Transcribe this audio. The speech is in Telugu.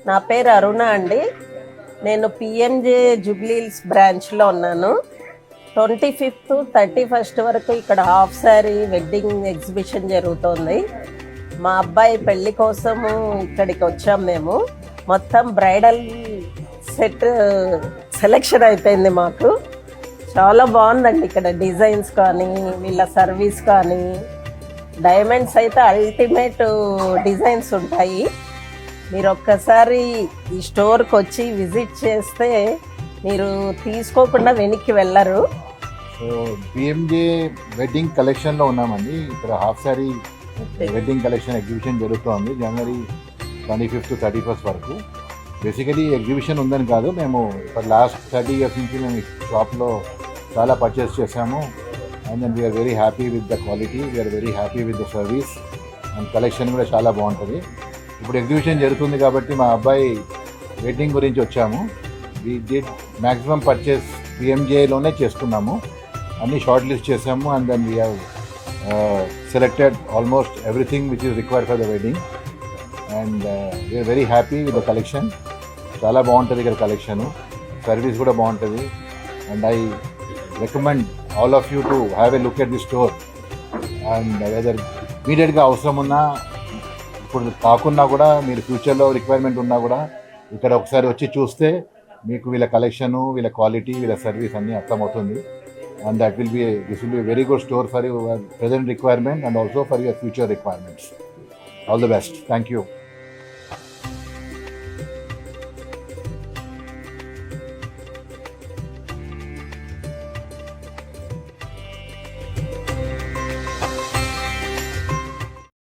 నా పేరు అరుణ అండి. నేను పిఎంజే జూబ్లీహిల్స్ బ్రాంచ్లో ఉన్నాను. 25th 31st వరకు ఇక్కడ హాఫ్ శారీ వెడ్డింగ్ ఎగ్జిబిషన్ జరుగుతోంది. మా అబ్బాయి పెళ్లి కోసము ఇక్కడికి వచ్చాం మేము. మొత్తం బ్రైడల్ సెట్ సెలెక్షన్ అయిపోయింది మాకు. చాలా బాగుందండి ఇక్కడ డిజైన్స్ కానీ వీళ్ళ సర్వీస్ కానీ. డైమండ్స్ అయితే అల్టిమేట్ డిజైన్స్ ఉంటాయి. మీరు ఒక్కసారి ఈ స్టోర్కి వచ్చి విజిట్ చేస్తే మీరు తీసుకోకుండా వెనక్కి వెళ్ళరు. సో పిఎంజే వెడ్డింగ్ కలెక్షన్లో ఉన్నామండి. ఇక్కడ half sari wedding collection exhibition జరుగుతోంది January 25th to 31st వరకు. బేసికలీ ఎగ్జిబిషన్ ఉందని కాదు, మేము ఇప్పుడు లాస్ట్ 30 years నుంచి మేము షాప్లో చాలా పర్చేస్ చేసాము. And then we're very happy with the quality, we're very happy with the service and collection కూడా చాలా బాగుంటుంది. ఇప్పుడు ఎగ్జిబిషన్ జరుగుతుంది కాబట్టి మా అబ్బాయి వెడ్డింగ్ గురించి వచ్చాము. వీ డిడ్ మ్యాక్సిమం పర్చేస్ పిఎంజేలోనే చేసుకున్నాము. అన్నీ షార్ట్ లిస్ట్ చేసాము and then we have selected almost everything which is required for the wedding and we're very happy with the collection. చాలా బాగుంటుంది ఇక్కడ కలెక్షను, సర్వీస్ కూడా బాగుంటుంది. And I recommend all of you to have a look at the store. And whether ఇమీడియట్గా అవసరం ఉన్నా, ఇప్పుడు కాకున్నా కూడా, మీరు ఫ్యూచర్లో రిక్వైర్మెంట్ ఉన్నా కూడా ఇక్కడ ఒకసారి వచ్చి చూస్తే మీకు వీళ్ళ కలెక్షను, వీళ్ళ క్వాలిటీ, వీళ్ళ సర్వీస్ అన్నీ అర్థమవుతుంది. And this will be a very good store for your present requirement and also for your future requirements. All the best. Thank you.